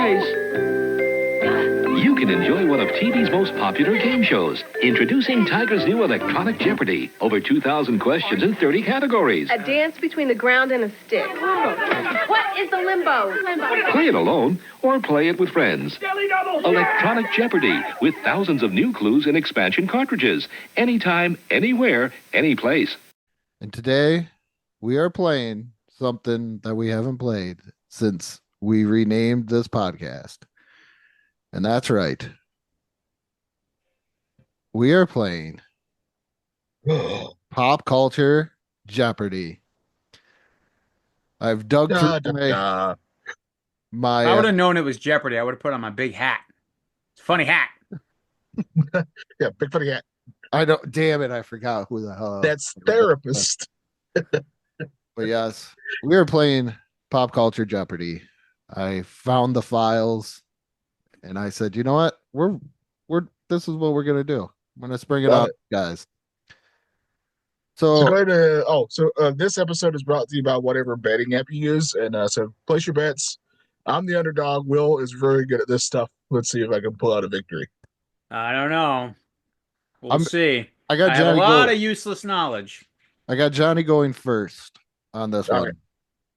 race. You can enjoy one of TV's most popular game shows. Introducing Tiger's new Electronic Jeopardy! Over 2,000 questions in 30 categories. A dance between the ground and a stick. What is the limbo? Play it alone or play it with friends. Electronic Jeopardy! With thousands of new clues and expansion cartridges. Anytime, anywhere, any place. And today, we are playing something that we haven't played since we renamed this podcast. And that's right. We are playing Pop Culture Jeopardy. I've dug through my If I would have known it was Jeopardy, I would have put on my big hat. It's a funny hat. Yeah, big funny hat. I don't. Damn it! I forgot who the hell. That's therapist. But yes, we are playing Pop Culture Jeopardy. I found the files, and I said, you know what? We're this is what we're gonna do. I'm gonna spring it out, guys. So this episode is brought to you by whatever betting app you use, and so place your bets. I'm the underdog. Will is very good at this stuff. Let's see if I can pull out a victory. I don't know. We'll see. I have a lot of useless knowledge. I got Johnny going first on this one. Right.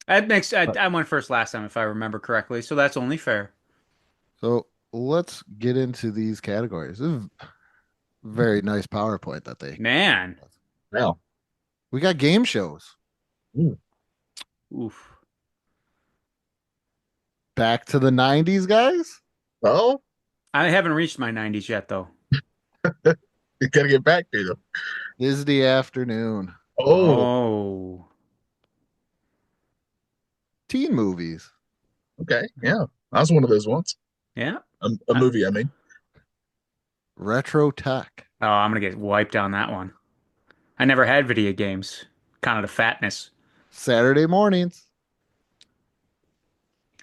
That makes I went first last time, if I remember correctly, so that's only fair. So let's get into these categories. This is a very nice PowerPoint that they. Man. Now we got game shows. Oof. Back to the 90s, guys. Oh, I haven't reached my 90s yet, though. you gotta get back to them. Disney afternoon. Oh. Teen movies. Okay, yeah, that was one of those ones. Yeah. A movie, I mean. Retro tech. Oh, I'm gonna get wiped on that one. I never had video games. Kind of the fatness. Saturday mornings.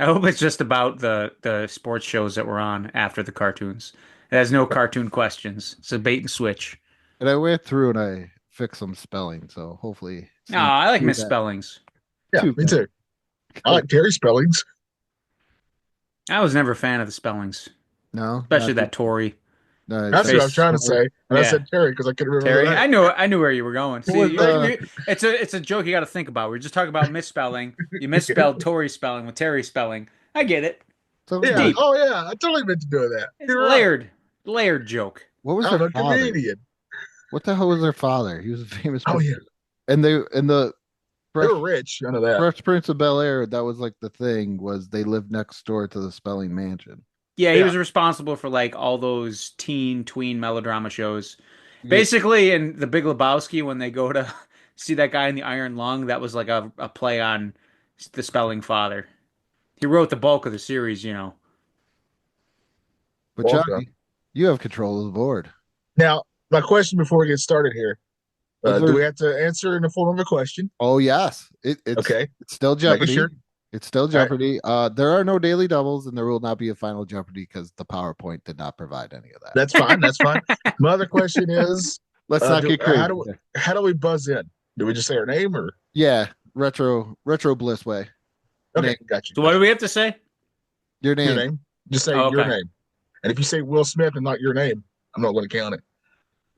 I hope it's just about the sports shows that were on after the cartoons. It has no cartoon questions. It's a bait and switch. And I went through and I fixed some spelling, so hopefully. No, I like misspellings. Yeah, me too. I like Terry spellings. I was never a fan of the spellings. No, especially that Tory. No, that's what I was trying to say. And I said Terry because I couldn't remember. Terry, that. I knew where you were going. See, it's a joke you got to think about. We're just talking about misspelling. You misspelled Tory spelling with Terry spelling. I get it. So yeah. Deep. Oh yeah, I totally meant to do that. It's a layered joke. What was I'm their a father? comedian. What the hell was their father? He was a famous. Oh yeah. And they were rich. I know that. Fresh Prince of Bel-Air. That was like the thing, was they lived next door to the Spelling Mansion. Yeah, he was responsible for like all those tween melodrama shows. Basically, in The Big Lebowski, when they go to see that guy in the Iron Lung, that was like a play on the Spelling Father. He wrote the bulk of the series, you know. But Johnny, you have control of the board. Now, my question before we get started here. Do we have to answer in the form of a question? Oh, yes. It's okay. It's still Jeopardy. Sure. It's still Jeopardy. Right. There are no daily doubles, and there will not be a final Jeopardy because the PowerPoint did not provide any of that. That's fine. That's fine. My other question is, let's not get crazy. How do we buzz in? Do we just say our name or? Yeah, retro Bliss way. Okay, got you. So what do we have to say? Your name. Your name. Just say your name. And if you say Will Smith and not your name, I'm not going to count it.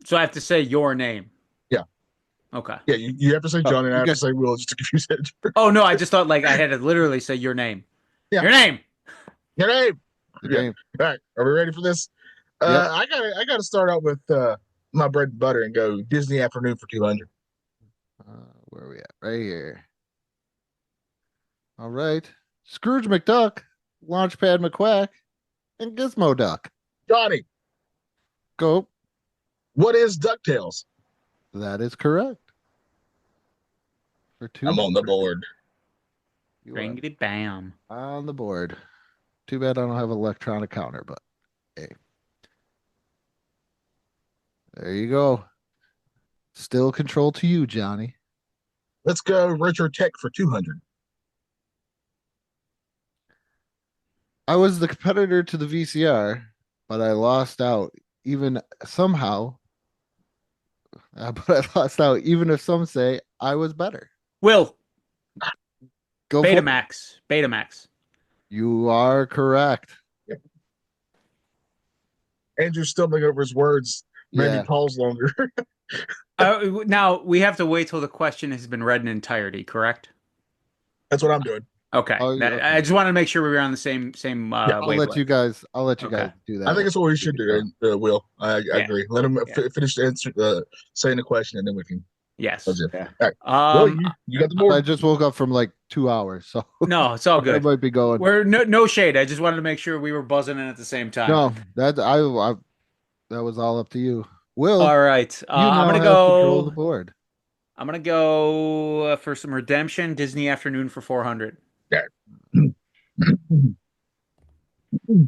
So I have to say your name. Yeah. Okay. Yeah, you have to say John and I have to say Will just to confuse it. Oh no, I just thought like I had to literally say your name. Yeah. Your name. Your name. Your name. All right. Are we ready for this? Yep. I gotta start out with my bread and butter and go Disney Afternoon for 200. Where are we at? Right here. All right. Scrooge McDuck, Launchpad McQuack, and Gizmo Duck. Johnny. Go. What is DuckTales? That is correct. For two. I'm on the board. Ringity bam. On the board. Too bad I don't have an electronic counter, but hey. There you go. Still control to you, Johnny. Let's go retro tech for 200. I was the competitor to the VCR, but I lost out even somehow. But I lost out even if some say I was better. Will. Go Betamax. Betamax. You are correct. Andrew's stumbling over his words. Made me Yeah. pause longer. Now we have to wait till the question has been read in entirety, correct? That's what I'm doing. Okay. Oh, yeah, I just wanted to make sure we were on the same Yeah, I'll let wavelength. you guys. I'll let you Okay. guys do that. I think it's what we should do, Will. I Yeah. agree. Let him Yeah. finish the answer, saying the question, and then we can. Yes. That's it. Yeah. All right. Will, Um. you got the I board? just woke up from like 2 hours, so No, it's all I good. might be going. We're no shade. I just wanted to make sure we were buzzing in at the same time. No, I that was all up to you. Will, All right. you I'm now gonna have control of the go. board. I'm gonna go for some redemption. Disney Afternoon for 400. Yeah.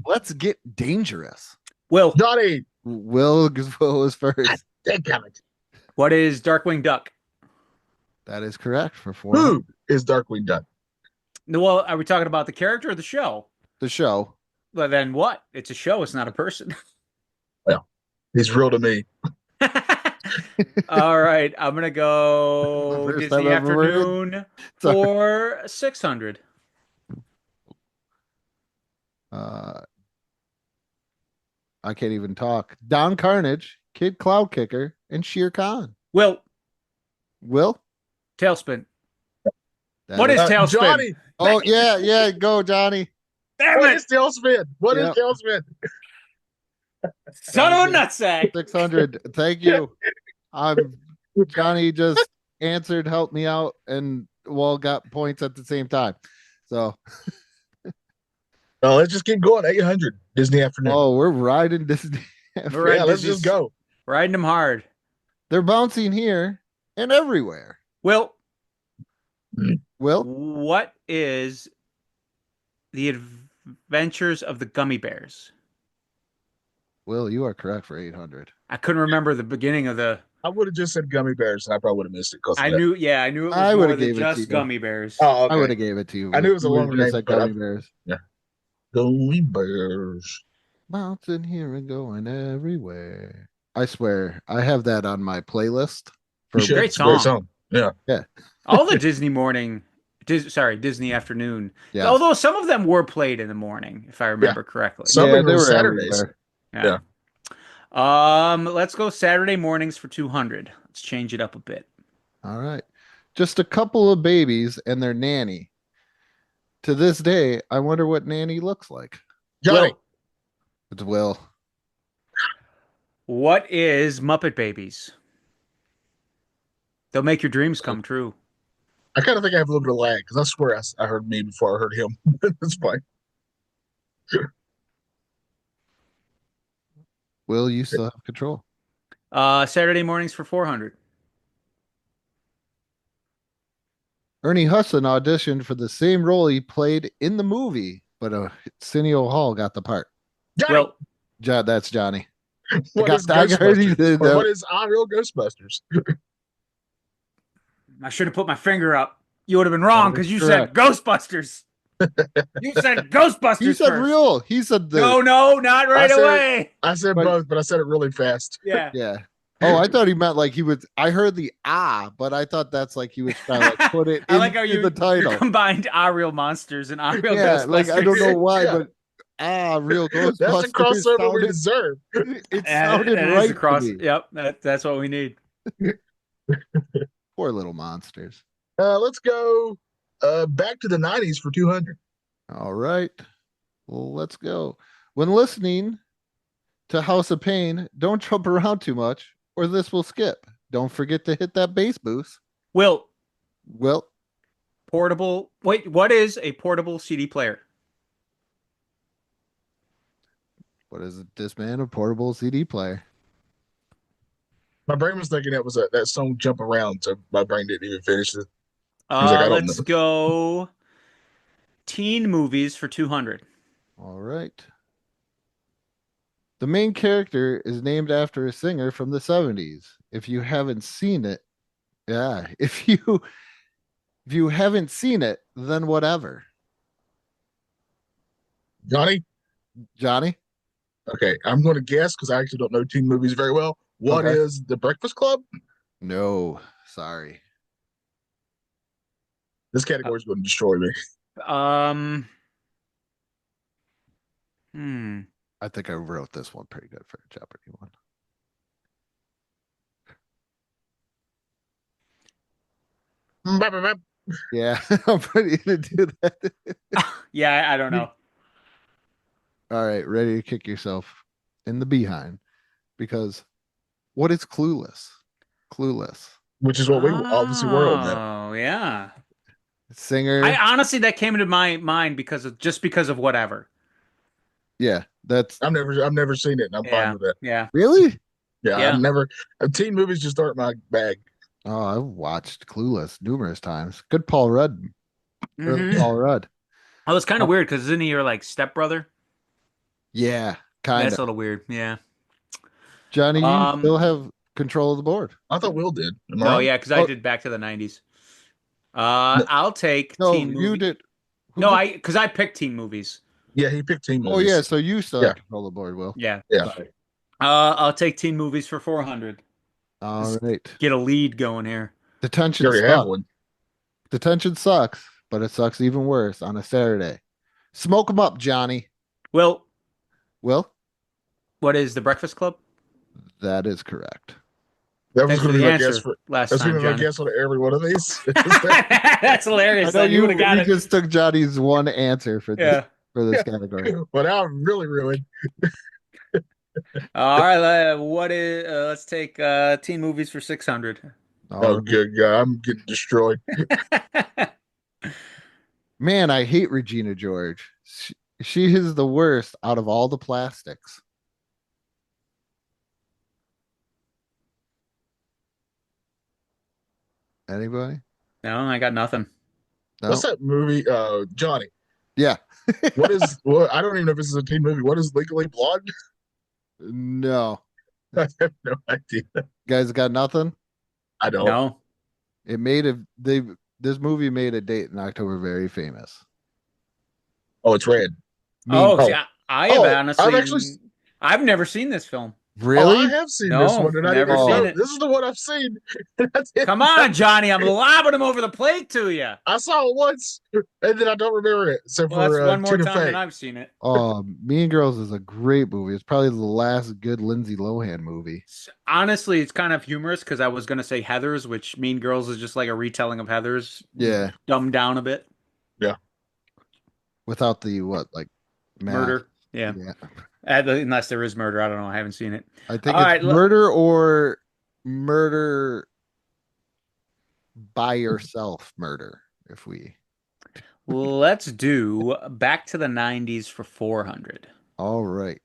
Let's get dangerous. Will, Johnny, Will is first. damn it. what is Darkwing Duck? That is correct for 400. Who is Darkwing Duck? No, well, are we talking about the character or the show? The show. Well, then what? It's a show. It's not a person. Well, he's real to me. All right. I'm gonna go First time Disney I've ever heard. Afternoon Sorry. for 600. I can't even talk. Don Carnage, Kid Cloud Kicker, and Shere Khan. Will, Will? Tailspin. That What is Tailspin? Johnny, Oh, yeah. Go, Johnny. Damn what it! is Tailspin? What is Yep. Tailspin? Son of a nutsack. 600. Thank you. Johnny just answered, helped me out, and Wall got points at the same time. So, Let's just keep going. 800 Disney Afternoon. oh, we're riding Disney. We're riding yeah, let's Disney's- just go. Riding them hard. They're bouncing here and everywhere. Will, Will? what is the Adventures of the Gummy Bears? Will, you are correct for 800. I couldn't remember the beginning of the. I would have just said gummy bears, and I probably would have missed it. I knew it was I more would've than gave it to just you. Gummy Bears. Oh, I would okay. have gave it to you. I knew it was a You would've longer just name, said but Gummy Bears. Gummy bears. Bouncing here and going everywhere. I swear, I have that on my playlist. You should. Great It's a great song. song. Yeah. All the Disney morning, Disney afternoon. Yeah. Although some of them were played in the morning, if I remember correctly. Some Yeah, of they them were Saturdays. everywhere. Let's go Saturday mornings for 200. Let's change it up a bit. All right. Just a couple of babies and their nanny. To this day, I wonder what nanny looks like. Johnny, Will, It's Will. what is Muppet Babies? They'll make your dreams come true. I kind of think I have a little bit of lag because I swear I heard me before I heard him. That's fine. Will, you still have control. Saturday mornings for 400. Ernie Hudson auditioned for the same role he played in the movie, but Arsenio Hall got the part. Johnny, Well, That's Johnny. what got- is I heard he Ghostbusters? did Or that. what is Our Real Ghostbusters? I should have put my finger up. You would have been wrong because you said Ghostbusters. You said Ghostbusters. He said first. real. He said the. No, not right I said- away. I said But- both, but I said it really fast. Yeah. Yeah. Oh, I thought he meant like he was. I heard the but I thought that's like he was trying to like put it I like how into you the title. combined Our Real Monsters and Our Real Yeah, Ghostbusters. like I don't know why, Yeah. but real Ghostbusters. That's a crossover we sounded, deserve. it That sounded is right the cross. to me. Yep, that's what we need. Poor little monsters. Let's go back to the 90s for 200. All right. Well, let's go. When listening to House of Pain, don't jump around too much or this will skip. Don't forget to hit that bass boost. Will, Well, portable. Wait, what is a portable CD player? what is it? Discman, a portable CD player. My brain was thinking that was that song "Jump Around," so my brain didn't even finish it. was like, I don't Let's know. go. Teen movies for 200. All right. The main character is named after a singer from the 70s. If you haven't seen it, yeah. If you haven't seen it, then whatever. Johnny, Johnny? okay, I'm going to guess because I actually don't know teen movies very well. What Okay. is The Breakfast Club? No, sorry. This category is going to destroy me. I think I wrote this one pretty good for a Jeopardy one. Yeah, I'm ready to do that. Yeah, I don't know. All right, ready to kick yourself in the behind because what is clueless? Clueless. Which is what we obviously were on that. Oh, yeah. Singer. I honestly that came into my mind because of whatever. Yeah, that's I've never seen it, and I'm fine Yeah. with that. Yeah. really. Yeah, Yeah. I've never. Teen movies just aren't my bag. Oh, I've watched Clueless numerous times. Good Paul Rudd. Early Mm-hmm. Paul Rudd. Oh, it's kind of weird because isn't he your like stepbrother? Yeah, kind That's of. a little weird. Yeah. Johnny, you Um. still have control of the board. I thought Will did. Am I No, wrong? yeah, because I Oh, did Back to the '90s. I'll take no, teen you movie. did. Who No, did? because I picked teen movies. Yeah, he picked teen Oh, yeah, movies. so you still Yeah, have control of the board, Will. Yeah. yeah. Sorry. I'll take teen movies for 400. All right. Get a lead going here. The You tension already have sucks. one. The tension sucks, but it sucks even worse on a Saturday. Smoke them up, Johnny. Well, Will, what is the Breakfast Club? that is correct. That was Thanks for going to the be my guess answer for. last That's going time, to be my Johnny. guess on every one of these. That's I hilarious. know Then you would have got you it. just took Johnny's one answer for this Yeah. category. But now I'm really ruined. All right. What is? Let's take teen movies for 600. All Oh, right. good God, I'm getting destroyed. Man, I hate Regina George. She is the worst out of all the plastics. Anybody? No, I got nothing. No. What's that movie? Johnny. Yeah. What is? What? I don't even know if this is a teen movie. What is Legally Blonde? No. I have no idea. Guys got nothing? I don't. No. It made a they this movie made a date in October very famous. Oh, it's red. Mean Oh, see, Oh, I have oh, honestly, I've never seen this film. Oh, I really? have seen this No, one, and I never didn't seen know. it. This is the one I've seen. That's it. Come on, Johnny, I'm lobbing him over the plate to you. I saw it once, and then I don't remember it except Well, that's for one more Tina time Fey. than I've seen it. Mean Girls is a great movie. It's probably the last good Lindsay Lohan movie. Honestly, it's kind of humorous because I was gonna say Heathers, which Mean Girls is just like a retelling of Heathers, Yeah. dumbed down a bit. Yeah. Without the what, like math. Murder, yeah. Yeah. Unless there is murder, I don't know. I haven't seen it. I think All it's right, murder or murder by yourself murder. If we let's do Back to the '90s for 400. all right.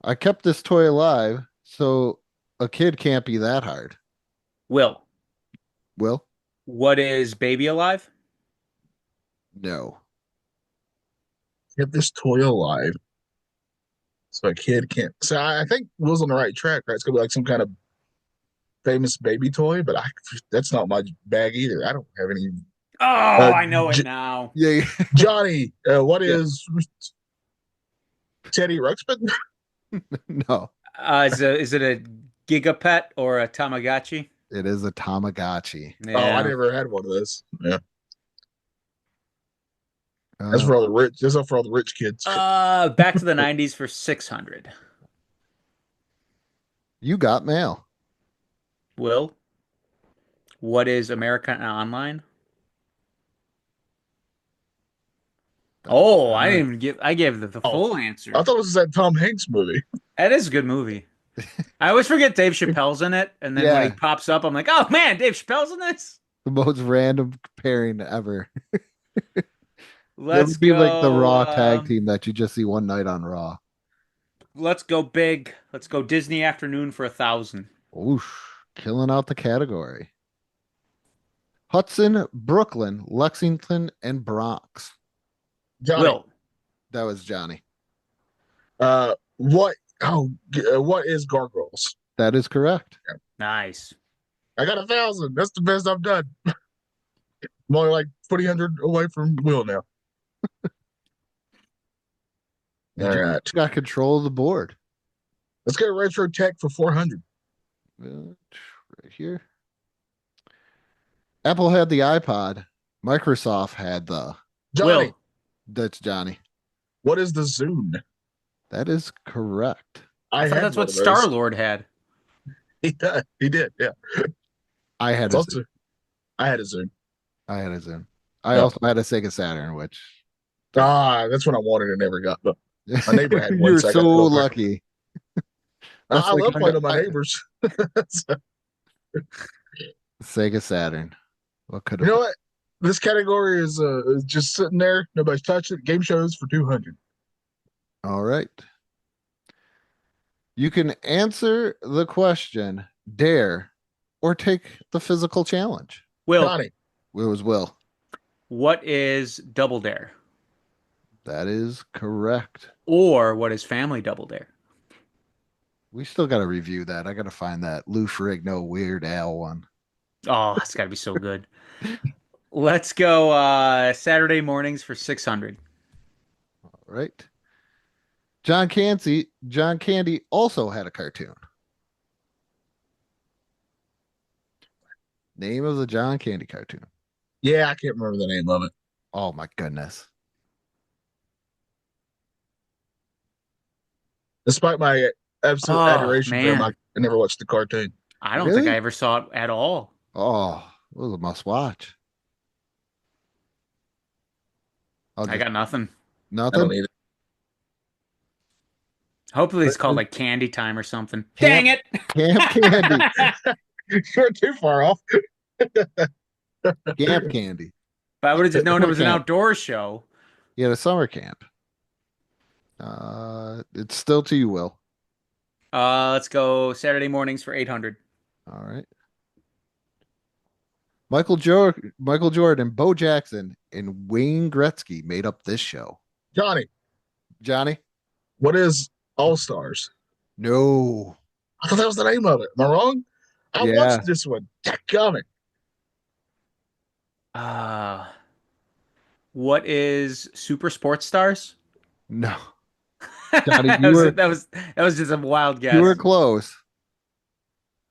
I kept this toy alive, so a kid can't be that hard. Will, Will? what is Baby Alive? No. Kept this toy alive, so a kid can't. So I think Will's on the right track. Right, it's gonna be like some kind of famous baby toy, but that's not my bag either. I don't have any. Oh, I know it now. Yeah. Johnny, what Yeah. is Teddy Ruxpin? No. Is it a Gigapet or a Tamagotchi? It is a Tamagotchi. Oh, I Yeah. never had one of those. Yeah, Uh, that's for all the rich. That's for all the rich kids. Back to the '90s for 600. you got mail. Will, what is America Online? Oh, I didn't even give. I gave the full answer. I thought it was that Tom Hanks movie. That is a good movie. I always forget Dave Chappelle's in it, and then when he Yeah. pops up, I'm like, oh man, Dave Chappelle's in this. The most random pairing ever. That Let's would be go. like the Raw tag team that you just see one night on Raw. Let's go big. Let's go Disney Afternoon for 1,000. Oosh, killing out the category. Hudson, Brooklyn, Lexington, and Bronx. Johnny, Will, what? That was Johnny. What? Oh, what is Gargoyles? That is correct. nice. I got 1,000. That's the best I've done. I'm only like 2,000 away from Will now. And All you right, got control of the board. let's go retro tech for 400. Right here. Apple had the iPod. Microsoft had the. Johnny, Will, That's Johnny. What is the Zune? That is correct. I I thought had that's one what of those. Star-Lord had. He did. Yeah. I had It's a Zoom. also I had a Zune. I had a Zoom. I Yeah. also had a Sega Saturn, which That's what I wanted and never got. But my neighbor had one, you're so I so got to go for it. lucky. That's I like love playing with my neighbors. So, Sega Saturn. What could you have know been? what? This category is just sitting there. Nobody's touched it. Game shows for 200. All right. You can answer the question, dare, or take the physical challenge. Will, Johnny, It was Will. what is Double Dare? That is correct. Or what is Family Double Dare? We still got to review that. I got to find that Lou Ferrigno Weird Al one. Oh, it's got to be so good. Let's go Saturday mornings for 600. All right. John Candy also had a cartoon. Name of the John Candy cartoon. yeah, I can't remember the name of it. Oh my goodness. Despite my absolute Oh, adoration for him, I man. never watched the cartoon. I don't think I Really? ever saw it at all. Oh, it was a must watch. I'll I just got nothing. I don't nothing. need it. Hopefully it's called Uh, like Candy Time or something. Dang Camp it! Camp Candy. You're too far off. Camp Candy. If I would have just known it Summer was an camp. outdoor show. He had a summer camp. It's still to you, Will. Let's go Saturday mornings for 800. All right. Michael Jordan, Bo Jackson, and Wayne Gretzky made up this show. Johnny, Johnny? what is All Stars? No. I thought that was the name of it. Am I wrong? I Yeah. watched this one. Dadgummit. Uh, what is Super Sports Stars? No. Johnny, that was that was just a wild you were guess. close.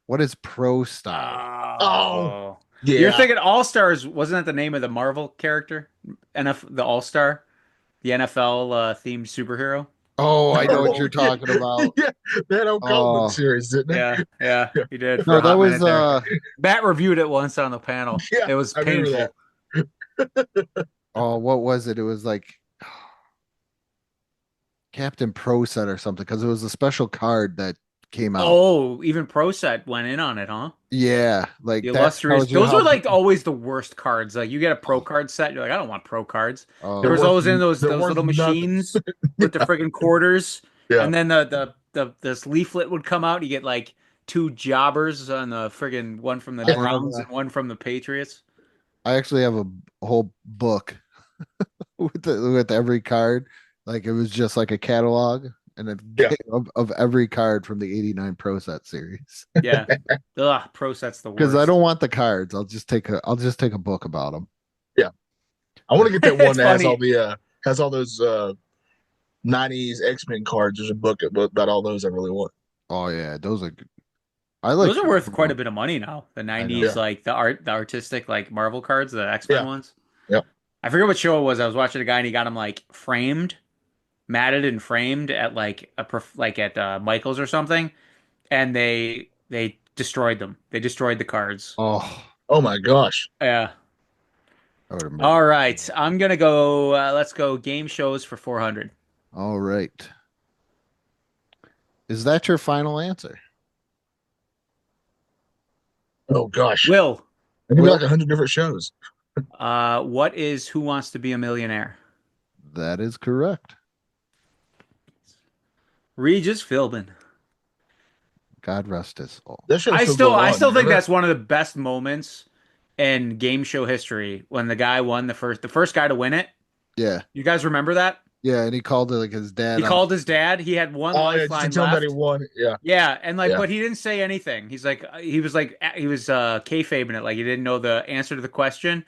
What is Pro Stars? Oh, Oh. You're yeah. thinking All Stars, wasn't that the name of the Marvel character? The All Star, the NFL themed superhero. Oh, I know what you're Yeah, talking about. yeah. That old comic Oh, series, didn't it? Yeah, yeah, Yeah, he did for no, a that hot was minute there. Matt reviewed it once on the panel. yeah. It was I remember painful. oh, what was it? It was like Captain Pro Set or something because it was a special card that came out. Oh, even Pro Set went in on it, huh? Yeah, The like that illustrious. tells you Those how. are like always the worst cards. Like you get a pro card set, you're like, I don't want pro cards. There Oh, was that. always in those They're those worth little nothing. machines with the friggin' quarters, Yeah. and then the this leaflet would come out. You get like two jobbers on the friggin' one from the I have Browns and one from the Patriots. I actually have a whole book with every card. Like it was just like a catalog and Yeah. of every card from the '89 Pro Set series. Yeah, ugh, pro set's the Because I worst. don't want the cards. I'll just take a book about them. Yeah. I want to get that one It's that has funny. all the has all those 90s X-Men cards. There's a book about all those I really want. Oh yeah, those are good. I like Those are worth quite a bit of money now. The I 90s, know. like the artistic, like Marvel cards, the X-Men Yeah. ones. Yeah. I forget what show it was. I was watching a guy and he got them like framed, matted and framed at like like at Michael's or something, and they destroyed them. They destroyed the cards. Oh, Oh my gosh. Yeah. I would have murdered. All right. I'm gonna go. Let's go game shows for 400. All right. Is that your final answer? Oh gosh. Will, Maybe Will? like 100 different shows. what is Who Wants to Be a Millionaire? That is correct. Regis Philbin. God rest his soul. That show's I still still going I on. still You think remember that's one of the best moments in game show history when the guy won the first guy to win it. Yeah. You guys remember that? Yeah, and he called it like his dad. He called his dad. He had one that? Oh yeah, just to lifeline tell him that he left. won. Yeah. Yeah, and like, Yeah. but he didn't say anything. He was kayfabing it, like he didn't know the answer to the question.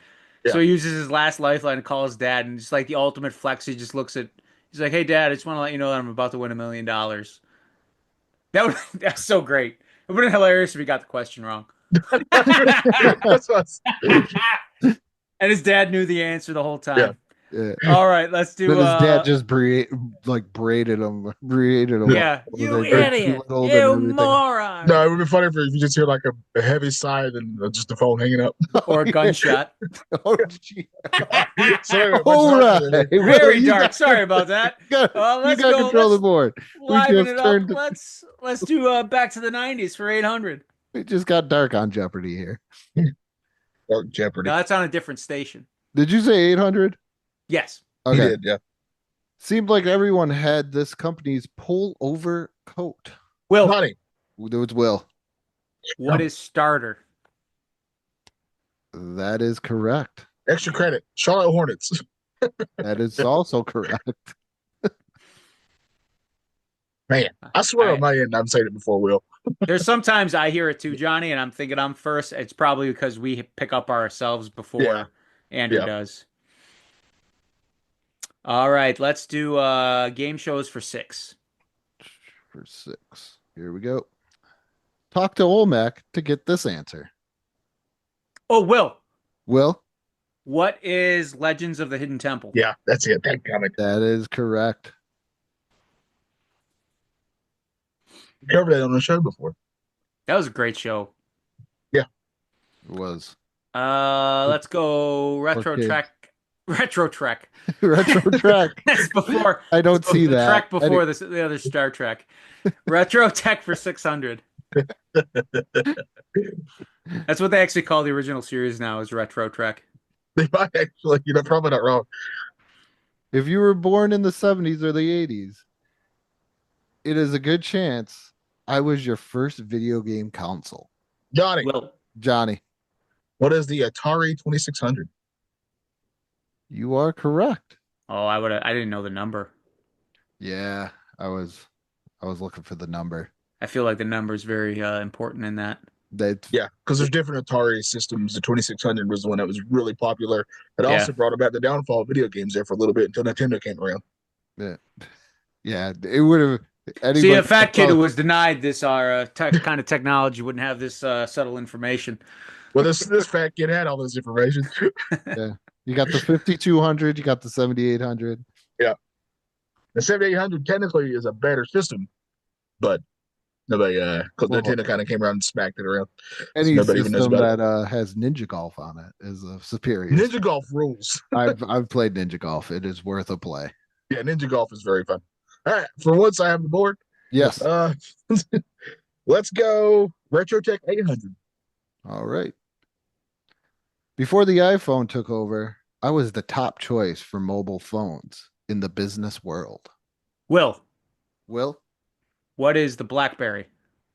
So Yeah. he uses his last lifeline to call his dad, and just like the ultimate flex, he just looks at. He's like, "Hey, Dad, I just want to let you know that I'm about to win $1 million." That's so great. It would have been hilarious if he got the question wrong. That's what And his dad knew the answer the whole time. Yeah. Yeah. All right, let's do. Then his dad just braided him, created him. Yeah, up. you They're idiot, belittled and you everything. moron, No, it would be funny if you just hear like a heavy sigh and just the phone hanging up. or a gunshot. Oh, gee. So anyway, much All darker right. than- Well, Very you dark. got- Sorry about that. You Let's got go. control of the Let's board. We liven just it up. turned. Let's do back to the '90s for 800. We just got dark on Jeopardy here. Dark Jeopardy. No, that's on a different station. Did you say 800? Yes. He Okay. did, yeah. Seemed like everyone had this company's pull-over coat. Will, Johnny, It was Will. what is starter? That is correct. extra credit. Charlotte Hornets. That is also correct. Man, I swear on my end, I'm saying it before Will. There's sometimes I hear it too, Johnny, and I'm thinking I'm first. It's probably because we pick up ourselves before Yeah. Andrew Yeah. does. All right, let's do game shows for 6. For 6. Here we go. Talk to Olmec to get this answer. Oh, Will, Will, what is Legends of the Hidden Temple? Yeah, that's it. That comment. that is correct. We covered that on the show before. That was a great show. It was. Let's go Retro Okay. Trek. Retro Trek. Retro Trek. That's before. I don't see the that. Trek before the other Star Trek. Retro Tech for 600. That's what they actually call the original series now, is Retro Trek. They might actually, probably not wrong. If you were born in the 70s or the 80s, it is a good chance I was your first video game console. Johnny, Will, Johnny, what is the Atari 2600? you are correct. oh, I didn't know the number. Yeah, I was looking for the number. I feel like the number is very important in that. That Yeah, because there's different Atari systems. The 2600 was the one that was really popular. It Yeah. also brought about the downfall of video games there for a little bit until Nintendo came around. yeah, it would have. See, a fat kid who was denied this kind of technology wouldn't have this subtle information. Well, this fat kid had all this information. You got the 5200, you got the 7800. The 7800 technically is a better system, but nobody, because Well, Nintendo kind of came around and smacked it around. Any nobody even knows system about that has Ninja Golf on it is a superior. Ninja Golf rules. I've played Ninja Golf. It is worth a play. Yeah, Ninja Golf is very fun. All right, for once I have the board. Yes. Let's go RetroTech 800. All right. Before the iPhone took over, I was the top choice for mobile phones in the business world. Will, Will, what is the BlackBerry?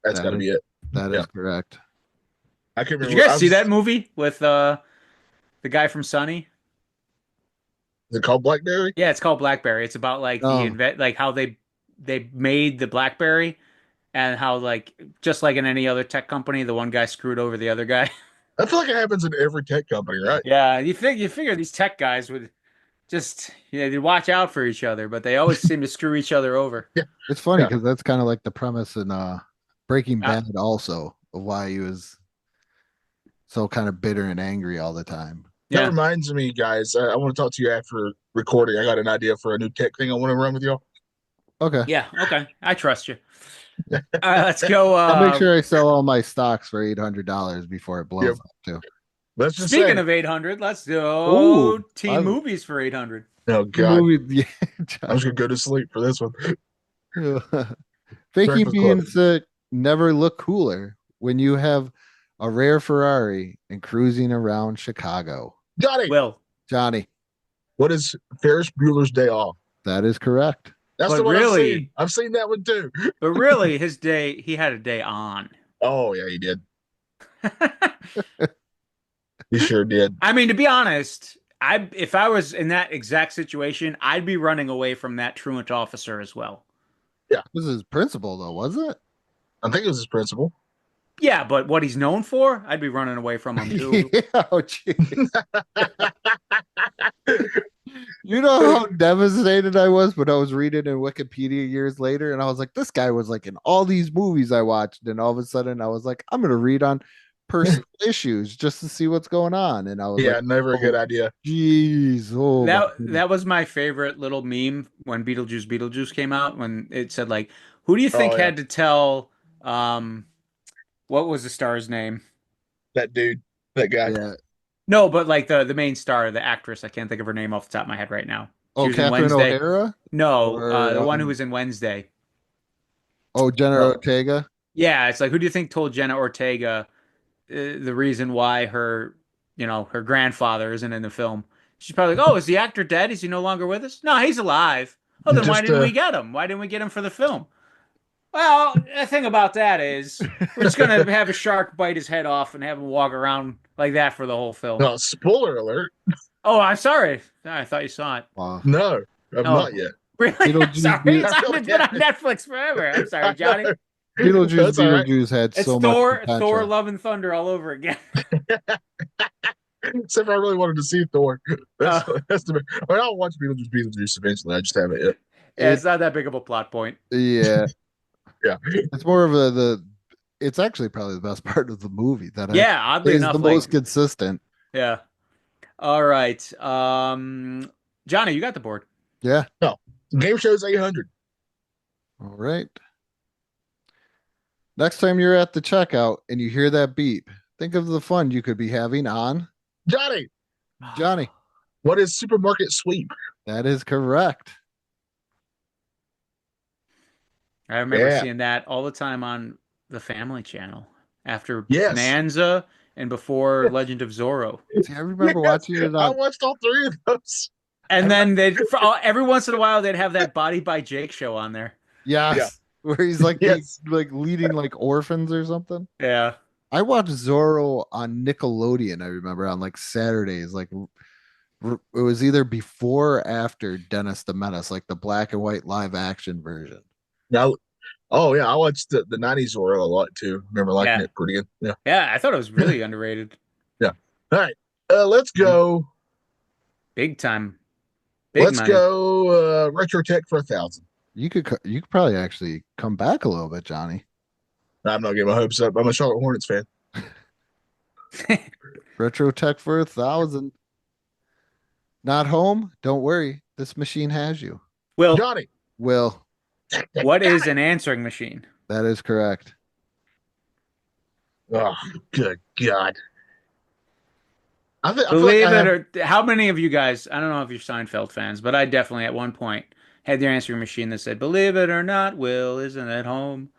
That's That got to be it. that Yeah. is correct. I can't Did remember. you guys see that movie with the guy from Sunny? Is it called BlackBerry? Yeah, it's called BlackBerry. It's about like how they made the BlackBerry, and how like just like in any other tech company, the one guy screwed over the other guy. I feel like it happens in every tech company, right? Yeah, you figure these tech guys would just they watch out for each other, but they always seem to screw each other over. It's funny Yeah. because that's kind of like the premise in Breaking Ah. Bad also of why he was so kind of bitter and angry all the time. That Yeah. reminds me, guys. I want to talk to you after recording. I got an idea for a new tech thing I want to run with y'all. Okay. Yeah, okay. I trust you. All right, let's go. I'll make sure I sell all my stocks for $800 before it blows Yep. up too. Let's just Speaking say, of 800, let's do Ooh, teen I'm- movies for 800. oh god, Movie- I'm just gonna go to sleep for this one. yeah. Faking Breakfast being Club. sick never look cooler when you have a rare Ferrari and cruising around Chicago. Johnny, Will, Johnny, what is Ferris Bueller's Day Off? that is correct. That's But the one really- I've seen that one too. but really, he had a day on. Oh yeah, he did. He sure did. I mean, to be honest, if I was in that exact situation, I'd be running away from that truant officer as well. This is principal though, was it? I think it was his principal. Yeah, but what he's known for, I'd be running away from him too. Yeah, oh, gee. You know how devastated I was when I was reading in Wikipedia years later, and I was like, this guy was like in all these movies I watched, and all of a sudden I was like, I'm gonna read on personal issues just to see what's going on. And I was Yeah, like, never a good oh, idea. geez. Oh, my goodness. That was my favorite little meme when Beetlejuice came out, when it said like, who do you think Oh yeah, had to tell what was the star's name? that dude, that guy. Yeah. No, but like the main star, the actress, I can't think of her name off the top of my head right now. She Oh, was in Catherine Wednesday. O'Hara No, or the one who was in Wednesday. Jenna Oh, Ortega. yeah, it's like, who do you think told Jenna Ortega the reason why her grandfather isn't in the film? She's probably like, oh, is the actor dead? Is he no longer with us? No, he's alive. Oh, then why Just didn't we get him? Why didn't we get him for the film? Well, the thing about that is we're just gonna have a shark bite his head off and have him walk around like that for the whole film. no spoiler alert. Oh, I'm sorry. I thought you saw it. Wow. No, I've Oh, not yet. really? I'm Beetlejuice, sorry. It's I been on Netflix forever. I'm sorry, Johnny. Beetlejuice, That's all right. Beetlejuice had It's so much Thor, potential. Love and Thunder all over again. Except for I really wanted to see Thor. That's Uh, that's the. I mean, I'll watch Beetlejuice eventually. I just haven't yet. yeah, It, it's not that big of a plot point. yeah, Yeah. it's more of the. It's actually probably the best part of the movie that I Yeah, oddly is the enough, most like, consistent. yeah. All right. Johnny, you got the board. Yeah. No, game show's 800. All right. Next time you're at the checkout and you hear that beep, think of the fun you could be having on Johnny, Johnny. what is supermarket sweep? That is correct. I remember Yeah. seeing that all the time on the Family Channel after Yes. Bonanza and before Legend of Zorro. See, I remember Yes, watching it I on. watched all three of those. And then every once in a while they'd have that Body by Jake show on there. Yes, Yeah. where he's like Yes. like leading like orphans or something. Yeah. I watched Zorro on Nickelodeon. I remember on like Saturdays, like it was either before or after Dennis the Menace, like the black and white live action version. Now, oh yeah, I watched the 90s Zorro a lot too. Remember liking Yeah. it pretty good. Yeah. Yeah, I thought it was really underrated. Yeah. All right. Let's go. Big time. Big Let's money. go retro tech for 1,000. You could probably actually come back a little bit, Johnny. I'm not getting my hopes up. I'm a Charlotte Hornets fan. Retro tech for 1,000. Not home? Don't worry. This machine has you. Will, Johnny. Will, what is an answering machine? that is correct. Oh, good God. I feel like Believe I it have, or how many of you guys, I don't know if you're Seinfeld fans, but I definitely at one point had the answering machine that said, "Believe it or not, Will isn't at home.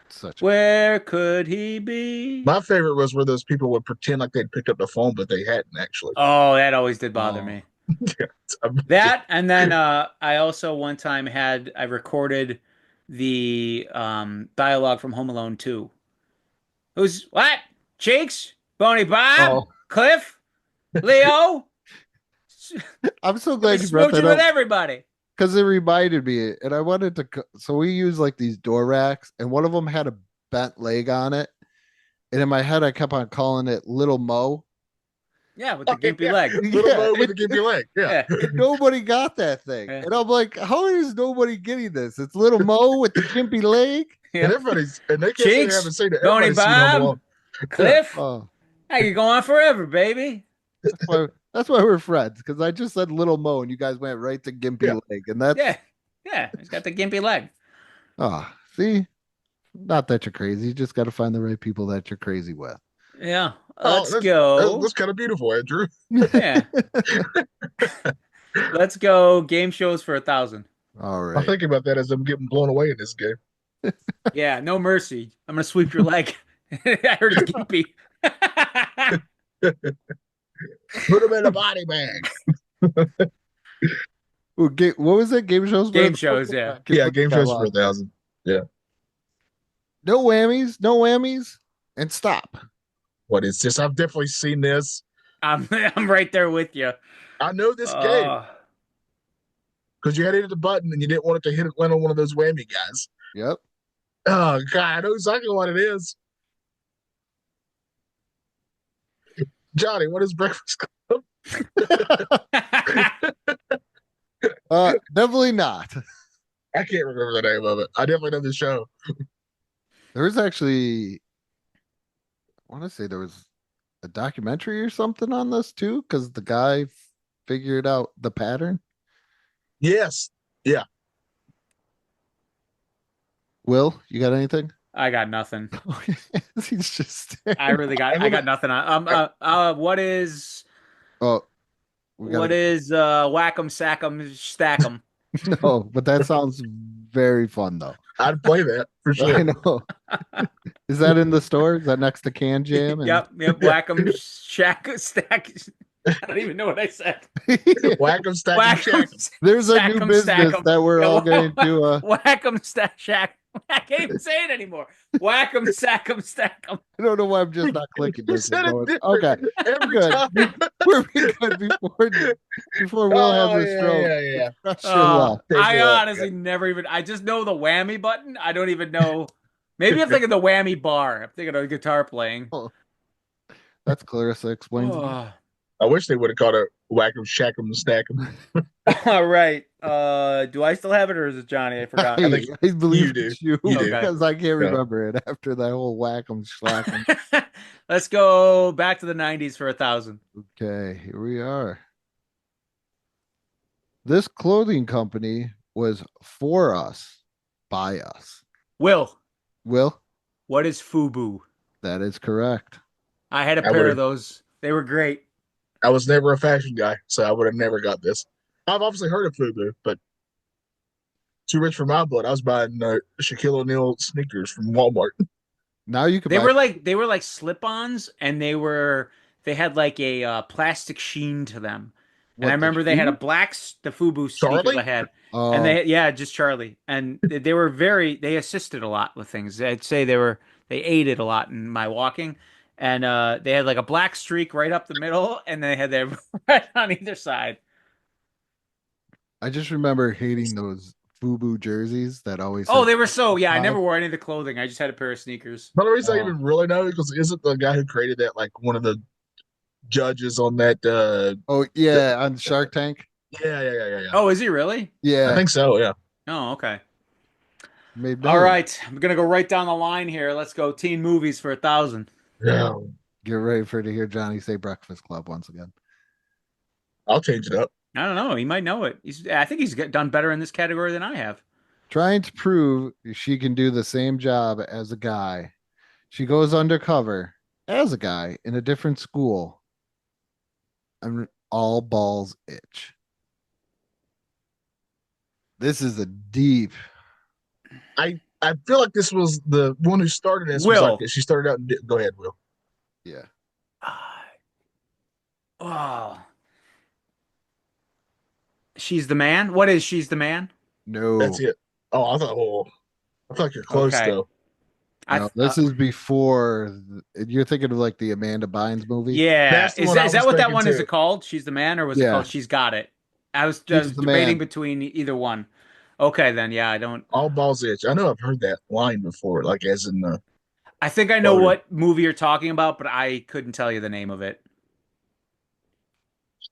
Such Where could he be?" my favorite was where those people would pretend like they'd picked up the phone, but they hadn't actually. Oh, that always did bother Oh. me. Yeah. That, and then I also one time I recorded the dialogue from Home Alone 2. Who's what? Cheeks? Boney Bob? Oh. Cliff? Leo? I'm so glad you Smooching brought that with up everybody. because it reminded me, and I wanted to. So we use like these door racks, and one of them had a bent leg on it, and in my head I kept on calling it Little Mo. Yeah, with the gimpy leg. Little Yeah, Mo with it- the gimpy leg. Yeah. Yeah. And nobody got that thing, Yeah. and I'm like, how is nobody getting this? It's Little Mo with the gimpy leg. And everybody's and they can't say they Cheeks, haven't seen it. Boney Everybody's seen Home Bob, Alone. Cliff. Oh, I could go on forever, baby. that's why we're friends because I just said Little Mo, and you guys went right to gimpy Yeah. leg, and that's Yeah. Yeah. He's got the gimpy leg. see, not that you're crazy. You just got to find the right people that you're crazy with. Yeah. Oh, Let's that's- go. That's kind of beautiful, Andrew. Yeah. Let's go. Game shows for 1,000. All I'm right. thinking about that as I'm getting blown away in this game. Yeah, no mercy. I'm gonna sweep your leg. I heard it's gimpy. Put him in a body bag. Ooh, what was that? Game shows? Game shows, yeah. Yeah, game shows for 1,000. No whammies, and stop. What is this? I've definitely seen this. I'm right there with you. I know this game because you had to hit the button and you didn't want it to land on one of those whammy guys. Yep. Oh God, I know exactly what it is. Johnny, what is Breakfast Club? Definitely not. I can't remember the name of it. I definitely know the show. There was actually want to say there was a documentary or something on this too, because the guy figured out the pattern. Yes. Yeah. Will, you got anything? I got nothing. He's just staring. I got nothing on. Oh, we What gotta is whack 'em, sack 'em, stack 'em? no, but that sounds very fun though. I'd play that for I sure. know. Is that in the store? Is that next to Can Jam? And Yep, whack 'em, shack, stack. I don't even know what I said. Whack 'em, stack 'em, Whack 'em, shack 'em. there's a stack new 'em, stack business 'em. that we're Yeah, all going to whack 'em, stack, shack. I can't even say it anymore. Whack 'em, sack 'em, stack 'em. I don't know why I'm just not clicking You this and said it going, different okay, we're every good. time. We're good before Will has Oh, a stroke. yeah. Pressure left. Take I it up, honestly never even. I just know the whammy button. I don't even know. Maybe I'm thinking the whammy bar. I'm thinking of guitar playing. Oh, that's Clarissa explains. Oh. I wish they would have called it whack 'em, shack 'em, stack 'em. All right. Do I still have it or is it Johnny? I forgot. I think I believe you do. it's you You do. because I can't Yeah. remember it after that whole whack 'em slack 'em. Let's go back to the 90s for 1,000. Okay, here we are. This clothing company was for us, by us. Will, Will, what is FUBU? that is correct. I had a I pair of would've- those. They were great. I was never a fashion guy, so I would have never got this. I've obviously heard of FUBU, but too rich for my blood. I was buying Shaquille O'Neal sneakers from Walmart. Now you can They buy were like slip-ons, and they had like a plastic sheen to them. And what, I the remember they had a shoe? the FUBU sneakers Charlie? I had, and Oh, yeah, just Charlie, and they assisted a lot with things. I'd say they aided a lot in my walking, and they had like a black streak right up the middle, and they had their red on either side. I just remember hating those FUBU jerseys that always Oh, said they were so yeah. I never 5. wore any of the clothing. I just had a pair of sneakers. The only reason I Oh. even really know because isn't the guy who created that like one of the judges on that? Oh yeah, on Shark Tank. Yeah. Oh, is he really? I Yeah, think so. Yeah. Oh, okay. made All millions. right, I'm gonna go right down the line here. Let's go teen movies for 1,000. Yeah. Get ready for to hear Johnny say Breakfast Club once again. I'll change it up. I don't know. He might know it. I think he's done better in this category than I have. Trying to prove she can do the same job as a guy. She goes undercover as a guy in a different school. And all balls itch. This is a deep. I feel like this was the one who started this. Was Will. like this. She started out. Go ahead, Will. Yeah. Oh, she's the man. What is she's the man? No. That's it. Oh, I thought. Oh, I feel like you're close Okay. though. No, this is before. You're thinking of like the Amanda Bynes movie. Yeah. That's the Is one I is that was what that thinking one is? too. It called? She's the man, or was it Yeah. called She's Got It? I was She's the debating man. between either one. Okay, then yeah, I don't. All balls itch. I know I've heard that line before, like as in the. I think I know Quoted. what movie you're talking about, but I couldn't tell you the name of it.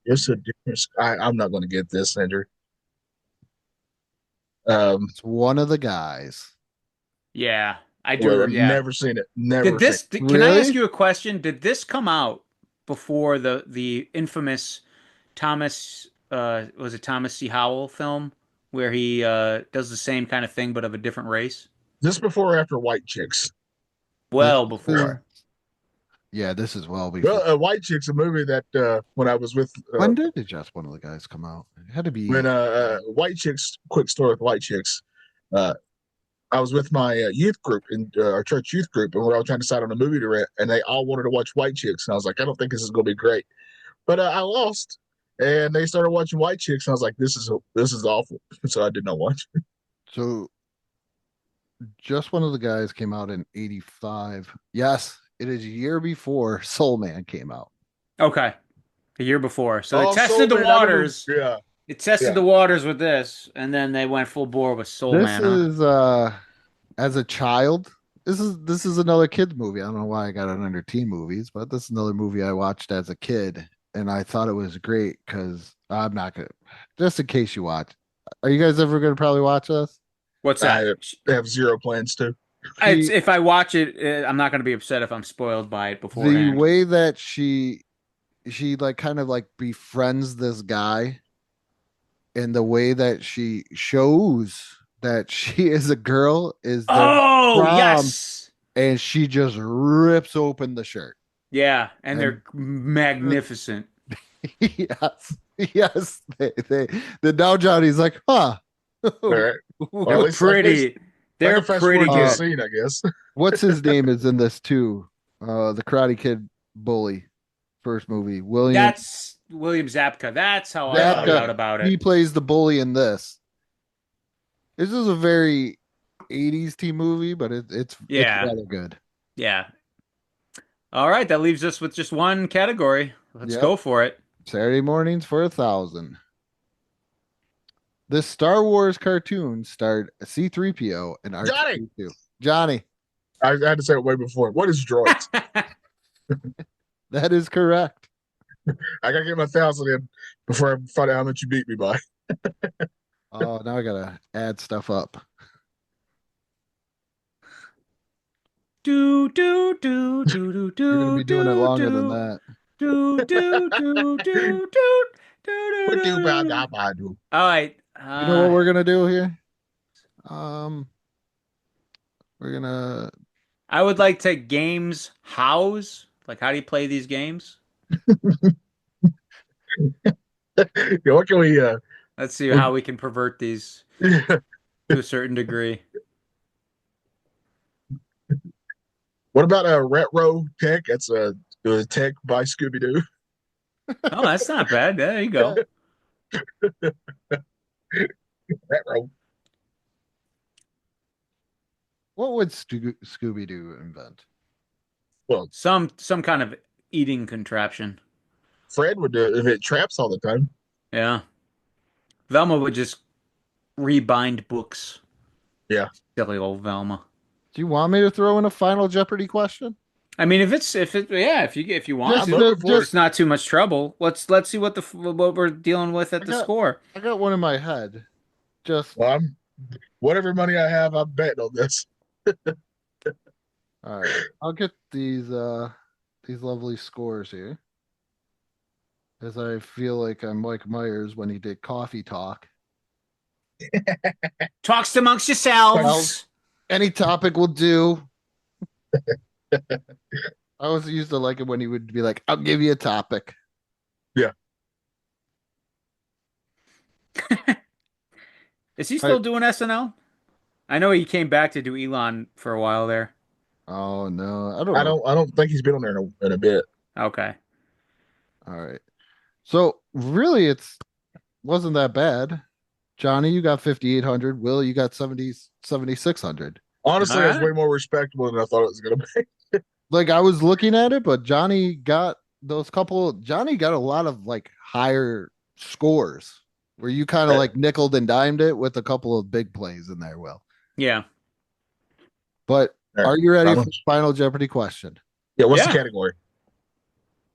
It's a difference. I'm not going to get this, Andrew. It's one of the guys. Yeah, I do. Well, Yeah. never seen it. Never. Did this? Seen Can I Really? ask you a question? Did this come out before the infamous Thomas? Was it Thomas C. Howell film where he does the same kind of thing but of a different race? This before or after White Chicks? Well, This before. Yeah, this is well before. Well, White Chicks, a movie that when I was with When did Just One of the Guys come out? It had to be. when White Chicks. Quick story with White Chicks. I was with my youth group in our church youth group, and we're all trying to decide on a movie to rent, and they all wanted to watch White Chicks, and I was like, I don't think this is going to be great, but I lost, and they started watching White Chicks, and I was like, this is awful, so I did not watch it. So, Just One of the Guys came out in '85. Yes, it is a year before Soul Man came out. Okay, a year before. So they Oh, tested Soul the Man, I remember- waters. Yeah, It tested Yeah. the waters with this, and then they went full bore with Soul This Man. Huh? is as a child. This is another kids movie. I don't know why I got it under teen movies, but this is another movie I watched as a kid, and I thought it was great because I'm not gonna. Just in case you watch, are you guys ever gonna probably watch this? What's I that? have zero plans to. If I watch it, I'm not going to be upset if I'm spoiled by it The beforehand. way that she like kind of like befriends this guy, and the way that she shows that she is a girl is their Oh, prom, yes. and she just rips open the shirt. Yeah, and And they're magnificent. yes, yes, the now Johnny's like, huh. All right. Well, They're pretty. I They're can fast pretty forward to the good. scene, I guess. What's his name is in this too? The Karate Kid bully, first movie. William That's William Zabka. That's how I found Zabka. out about He it. plays the bully in this. This is a very 80s teen movie, but it's Yeah. rather good. Yeah. All right, that leaves us with just one category. Let's Yep. go for it. Saturday mornings for 1,000. This Star Wars cartoon starred C-3PO and Johnny! R2-D2. Johnny, I had to say it way before. What is droids? that is correct. I gotta get my 1,000 in before I find out how much you beat me by. Oh, now I gotta add stuff up. Do do do do do do. You're gonna be doing it longer than do, that. Do do do do do do What do do about do. that? I do. All right. You know what we're gonna do here? We're gonna. I would like to games hows. Like, how do you play these games? Yeah, what can we? Let's see how we can pervert these to a certain degree. What about a retro tech? That's a tech by Scooby Doo. Oh, that's not bad. There you go. Retro. What would Scooby Doo invent? Well, Some kind of eating contraption. Fred would do it if it traps all the time. Yeah. Velma would just rebind books. Yeah. Silly old Velma. Do you want me to throw in a final Jeopardy question? I mean, if you want Just, to, looking for it's not too much trouble. Let's see what we're dealing with at the score. I got one in my head. Just Well, whatever money I have, I'm betting on this. all right. I'll get these lovely scores here. As I feel like I'm Mike Myers when he did Coffee Talk. Talks amongst yourselves. Well, any topic will do. I always used to like it when he would be like, I'll give you a topic. Yeah. Is he still doing SNL? I know he came back to do Elon for a while there. Oh no, I don't know. I don't think he's been on there in a bit. Okay. All right. So really wasn't that bad. Johnny, you got 5,800. Will, you got 7,600. Honestly, All it was right. way more respectable than I thought it was going to be. Like I was looking at it, but Johnny got Johnny got a lot of like higher scores where you kind of like nickeled and dimed it with a couple of big plays in there, Will. Yeah. But All right. are you ready for the final Jeopardy question? Yeah, what's the category?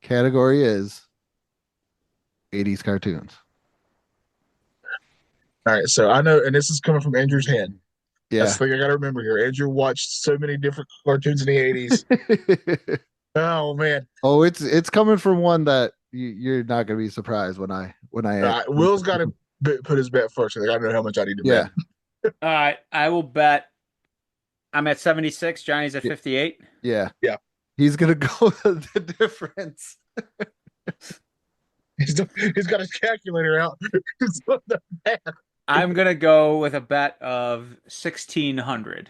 Category is 80s cartoons. All right, so I know, and this is coming from Andrew's head. Yeah. That's the thing I got to remember here. Andrew watched so many different cartoons in the 80s. Oh man. Oh, it's coming from one that you're not going to be surprised when I Will's got to put his bet first. I got to know how much I need to bet. All right. I will bet. I'm at 76. Johnny's at 58. Yeah. Yeah. He's going to go the difference. He's got his calculator out. I'm going to go with a bet of 1,600.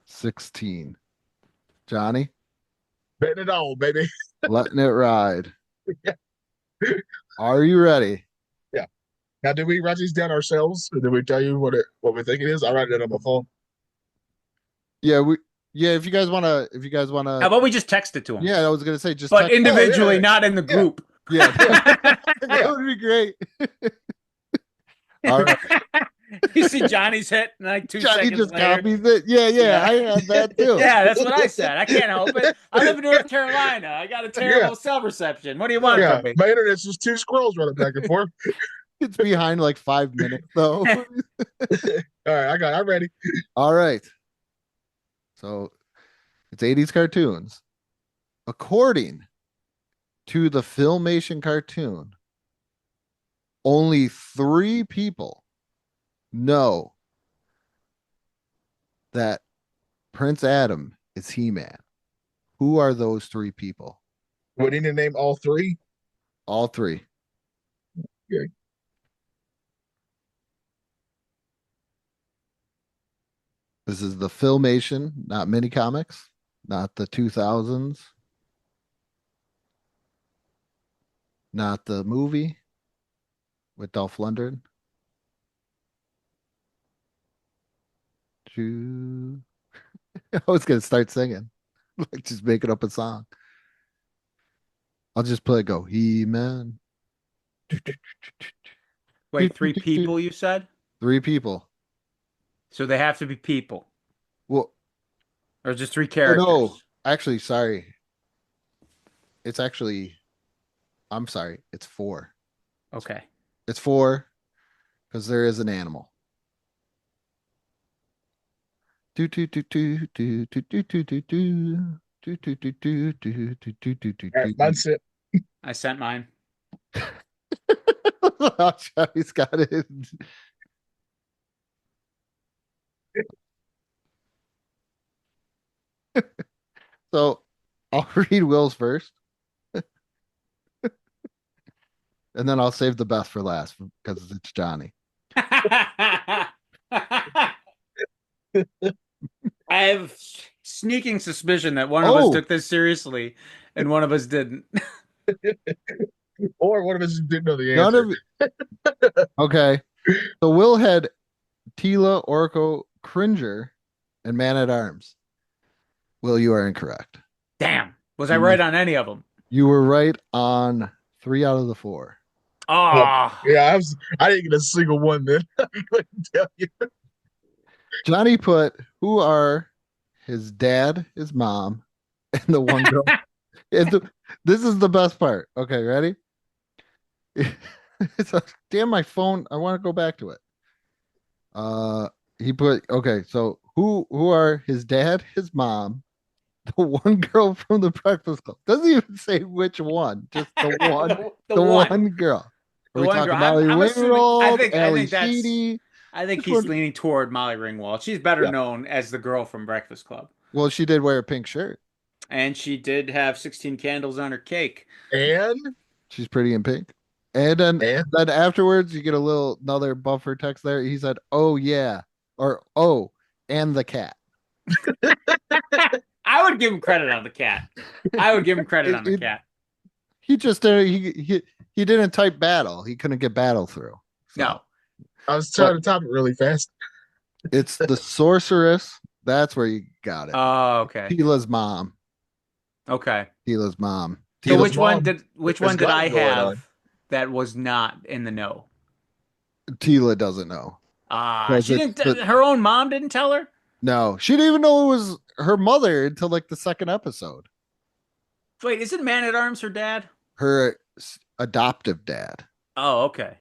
16. Johnny? Betting it all, baby. Letting it ride. Yeah. Are you ready? Yeah. Now, did we write these down ourselves? Or did we tell you what we think it is? I write it on my phone. Yeah, if you guys wanna How about we just text it to him? Yeah, I was gonna say just but text individually, not in the group. Yeah. That would be great. All right. You see Johnny's hit like 2 Johnny seconds just later. copies it. Yeah, I had that too. Yeah, that's what I said. I can't help it. I live in North Carolina. I got a terrible cell reception. What do you want from me? My internet's just two scrolls running back and forth. It's behind like 5 minutes though. All right, I'm ready. All right. So it's 80s cartoons. According to the Filmation cartoon, only 3 people know that Prince Adam is He-Man. Who are those 3 people? We need to name all three. All 3. Okay. This is the Filmation, not mini comics, not the 2000s, not the movie with Dolph Lundgren. I was gonna start singing, like just making up a song. I'll just play go He-Man. Wait, 3 people you said? 3 people. So they have to be people. Well, Or just 3 or no, characters? actually, sorry. It's actually, I'm sorry. It's 4. Okay. It's 4 because there is an animal. Do do do do do do do do do do. Do, do, do, do, do, do, do, do, do, All right, do. that's it. I sent mine. He's got it. So I'll read Will's first, and then I'll save the best for last because it's Johnny. I have sneaking suspicion that one of us Oh, took this seriously and one of us didn't. Or one of us didn't know the none answer. of okay. So Will had Tila, Orko, Cringer, and Man at Arms. Will, you are incorrect. Damn. Was I right on any of them? You were right on 3 out of the 4. Oh, Yeah, I didn't get a single one then. I couldn't tell you. Johnny put who are his dad, his mom, and the one girl. This is the best part. Okay, ready? Damn my phone. I want to go back to it. He put okay. So who are his dad, his mom, the one girl from the Breakfast Club? Doesn't even say which one. Just the one. the one girl. The Are we one talking girl. about I'm assuming. I Ringwald, think. I Ali think that's. Sheedy? I think Which he's one? leaning toward Molly Ringwald. She's better Yeah. known as the girl from Breakfast Club, Well, she did wear a pink shirt. and she did have 16 candles on her cake. And She's pretty in pink. And then, and then afterwards, you get a little another buffer text there. He said, "Oh yeah," or "Oh," and the cat. I would give him credit on the cat. I would give him credit on the cat. He just he didn't type battle. He couldn't get battle through. So. No. I was trying to top it really fast. It's the sorceress. That's where you got it. Oh, okay. Tila's mom. Okay. Tila's mom. So Tila's which one mom did has got I it going have on. that was not in the know? Tila doesn't know. She didn't. Her own mom didn't tell her. No, she didn't even know it was her mother until like the second episode. Wait, isn't Man at Arms her dad? Her adoptive dad. Oh, okay.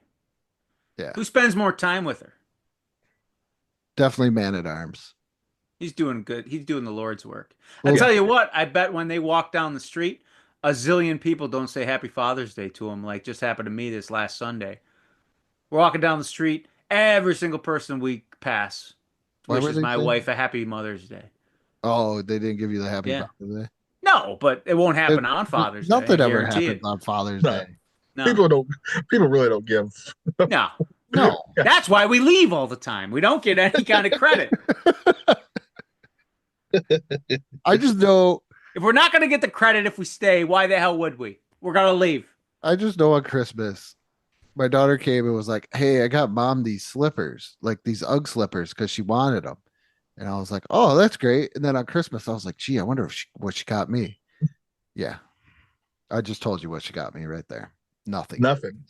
Yeah. Who spends more time with her? Definitely Man at Arms. He's doing good. He's doing the Lord's work. Well, I tell you what, I bet when they walk down the street, a zillion people don't say Happy Father's Day to him, like just happened to me this last Sunday. We're walking down the street, every single person we pass Why were wishes they my saying- wife a Happy Mother's Day. Oh, they didn't give you the happy Yeah. Father's Day. No, but it won't happen on Father's Day. Nothing I ever guarantee happens it. on Father's No. Day. No, People really don't give. no. No. That's why we leave all the time. We don't get any kind of credit. I just know If we're not going to get the credit if we stay, why the hell would we? We're going to leave. I just know on Christmas, my daughter came and was like, "Hey, I got mom these slippers, like these UGG slippers, because she wanted them." And I was like, "Oh, that's great." And then on Christmas, I was like, "Gee, I wonder what she got me." Yeah, I just told you what she got me right there. Nothing. Nothing.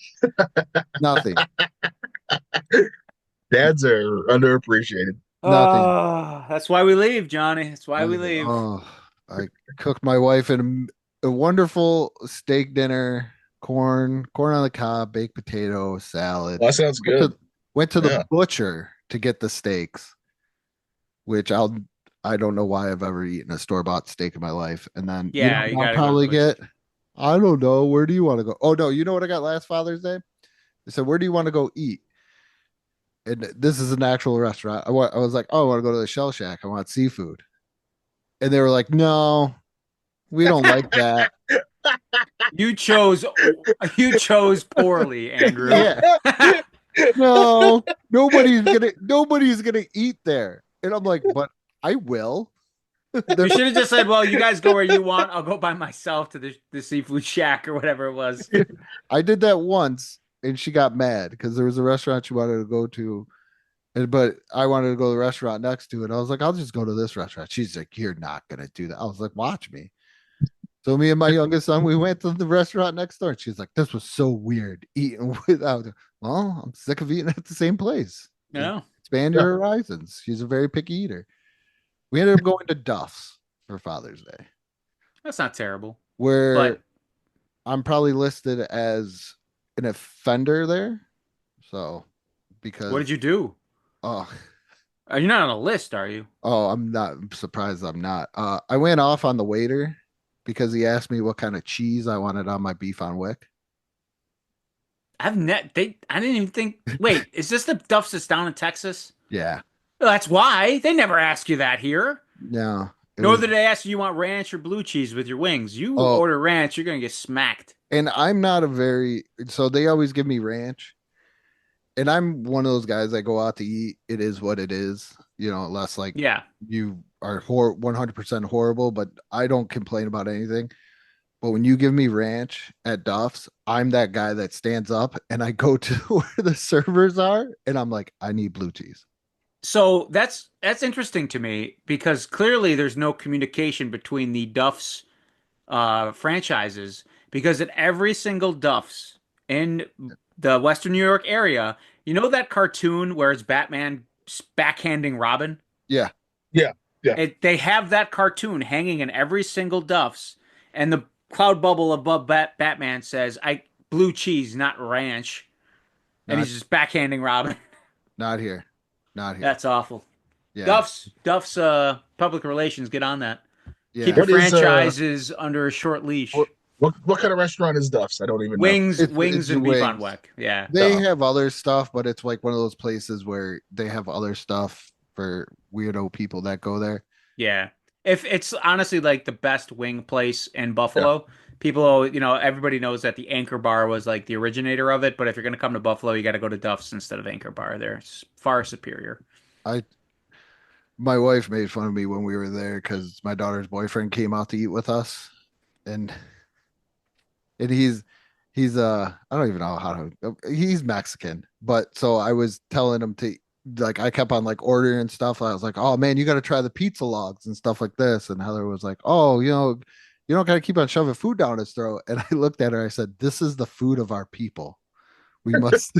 Nothing. Dads are underappreciated. Nothing. Oh, that's why we leave, Johnny. That's why we leave. Oh, I cooked my wife a wonderful steak dinner, corn on the cob, baked potato, salad. Well, that sounds good. Went to Yeah. the butcher to get the steaks, which I don't know why I've ever eaten a store-bought steak in my life. And then you know Yeah, you what I'll gotta go to probably Butcher's. get? I don't know. Where do you want to go? Oh no, you know what I got last Father's Day? They said, where do you want to go eat? And this is an actual restaurant. I was like, oh, I want to go to the Shell Shack. I want seafood. And they were like, no, we don't like that. You chose you chose poorly, Andrew. Yeah. No, nobody's gonna eat there. And I'm like, but I will. You should have just said, "Well, you guys go where you want. I'll go by myself to the seafood shack or whatever it was." I did that once and she got mad because there was a restaurant she wanted to go to, but I wanted to go to the restaurant next to it. I was like, I'll just go to this restaurant. She's like, you're not gonna do that. I was like, watch me. So me and my youngest son, we went to the restaurant next door. And she's like, this was so weird eating without. Well, I'm sick of eating at the same place. No, Expand your horizons. She's a very picky eater. We ended up going to Duff's for Father's Day, that's not terrible. where But I'm probably listed as an offender there. So what because did you do? oh You're not on a list, are you? I'm not I'm surprised I'm not. I went off on the waiter because he asked me what kind of cheese I wanted on my beef on wick. I didn't even think. Wait, is this the Duff's that's down in Texas? Yeah. Well, that's why they never ask you that here. No. It Nor was do they ask you want ranch or blue cheese with your wings. You oh order ranch, you're gonna get smacked. and I'm not a very so they always give me ranch. And I'm one of those guys that go out to eat. It is what it is, unless like Yeah. you are 100% horrible, but I don't complain about anything. But when you give me ranch at Duff's, I'm that guy that stands up and I go to where the servers are and I'm like, I need blue cheese. So that's interesting to me because clearly there's no communication between the Duff's franchises because at every single Duff's in the Western New York area, you know that cartoon where it's Batman backhanding Robin? Yeah. Yeah. Yeah. They have that cartoon hanging in every single Duff's, and the cloud bubble above Batman says, "I blue cheese, not ranch," and Not he's just backhanding Robin. not here. Not here. That's awful. Yeah. Duff's public relations, get on that. Keep Yeah. your What is franchises under a short leash. what kind of restaurant is Duff's? I don't even know. Wings It's and beef on wings. weck. Yeah. They Duh. have other stuff, but it's like one of those places where they have other stuff for weirdo people that go there. Yeah. If it's honestly like the best wing place in Yeah. Buffalo, everybody knows that the Anchor Bar was like the originator of it, but if you're going to come to Buffalo, you got to go to Duff's instead of Anchor Bar. They're far superior. I My wife made fun of me when we were there because my daughter's boyfriend came out to eat with us, and he's I don't even know how to he's Mexican, but so I was telling him to like I kept on like ordering stuff. I was like, oh man, you got to try the pizza logs and stuff like this, and Heather was like, oh, you don't got to keep on shoving food down his throat. And I looked at her, I said, this is the food of our people. We must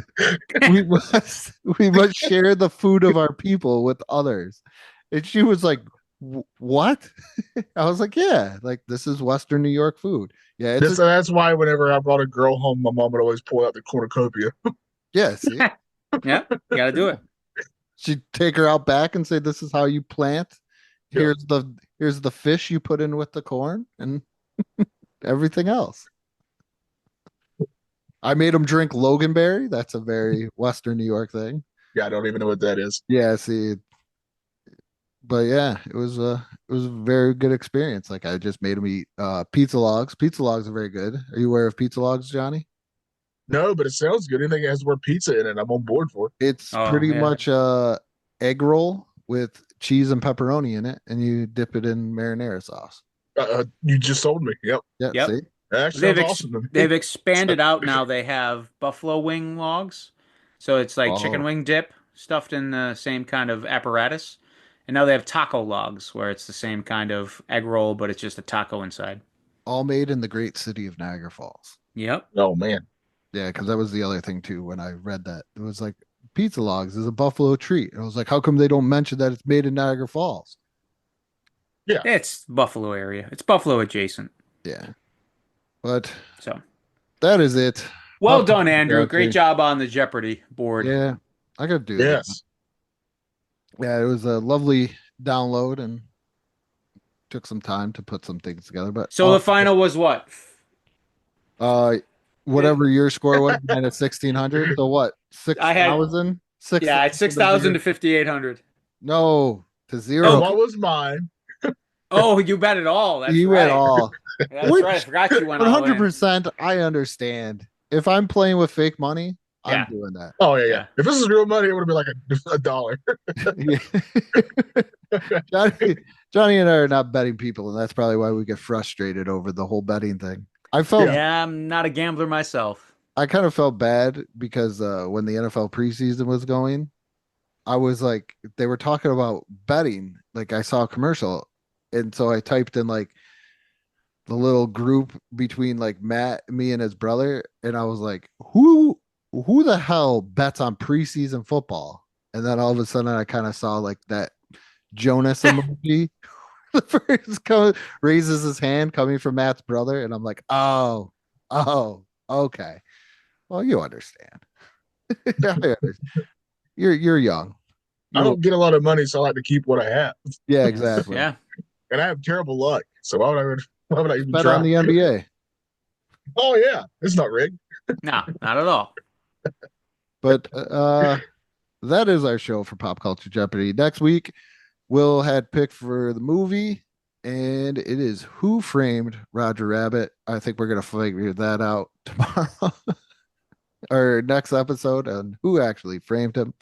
we must we must share the food of our people with others. And she was like, what? I was like, yeah, like this is Western New York food. Yeah, That's why whenever I brought a girl home, my mom would always pull out the cornucopia. yeah, see, Yeah, you got to do it. she'd take her out back and say, this is how you plant. Yeah. Here's the fish you put in with the corn and everything else. I made them drink Loganberry. That's a very Western New York thing. Yeah, I don't even know what that is. Yeah, see, but yeah, it was a very good experience. Like I just made them eat pizza logs. Pizza logs are very good. Are you aware of pizza logs, Johnny? No, but it sounds good. Anything that has the word pizza in it, I'm on board for. It's Oh, pretty yeah. much egg roll with cheese and pepperoni in it, and you dip it in marinara sauce. You just sold me. Yep. Yeah, Yep. see? That actually sounds awesome to me. They've expanded out now. They have buffalo wing logs. So it's like chicken Oh, wing dip stuffed in the same kind of apparatus. And now they have taco logs where it's the same kind of egg roll, but it's just a taco inside. all made in the great city of Niagara Falls. Yep. Oh man. Yeah, because that was the other thing too. When I read that, it was like pizza logs is a Buffalo treat. And I was like, how come they don't mention that it's made in Niagara Falls? Yeah. It's Buffalo area. It's Buffalo adjacent. Yeah, but So that is it. well Pop done, culture Andrew. out Great there. job on the Jeopardy board. Yeah, I gotta do that. Yes. Yeah, it was a lovely download, and took some time to put some things together. But So the final was what? whatever your score was, minus 1,600. So what? I had 6,000? yeah, it's 6,000 to 5,800. No, to And zero. what was mine? Oh, you bet it all. That's You right. went all. That's Which, right. I forgot you went all in. 100%. I understand. If I'm playing with fake money, I'm Yeah. doing that. Oh yeah. Yeah. If this is real money, it would have been like a dollar. Yeah. Johnny and I are not betting people, and that's probably why we get frustrated over the whole betting thing. Yeah, I'm not a gambler myself. I kind of felt bad because when the NFL preseason was going, I was like, they were talking about betting. Like I saw a commercial, and so I typed in like the little group between like Matt, me, and his brother, and I was like, who the hell bets on preseason football? And then all of a sudden, I kind of saw like that Jonas emoji. The first raises his hand coming from Matt's brother, and I'm like, oh, okay. Well, you understand. Yeah, I understand. You're young. I don't get a lot of money, so I like to keep what I have. Yeah, exactly. Yeah. And I have terrible luck, so why would I even Bet try? on the NBA. Oh yeah, it's not rigged. No, not at all. But that is our show for Pop Culture Jeopardy. Next week, Will had picked for the movie, and it is Who Framed Roger Rabbit. I think we're gonna figure that out tomorrow, or next episode, on who actually framed him.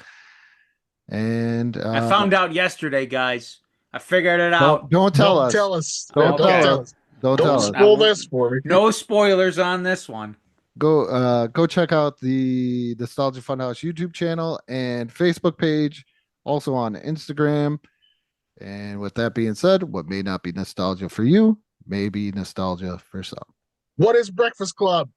And I found out yesterday, guys. I figured it out. don't tell us. Tell us. Don't Don't tell tell us. us. Don't Don't tell us. spoil this for me. No spoilers on this one. Go check out the Nostalgia Funhouse YouTube channel and Facebook page, also on Instagram. And with that being said, what may not be nostalgia for you may be nostalgia for some. What is Breakfast Club?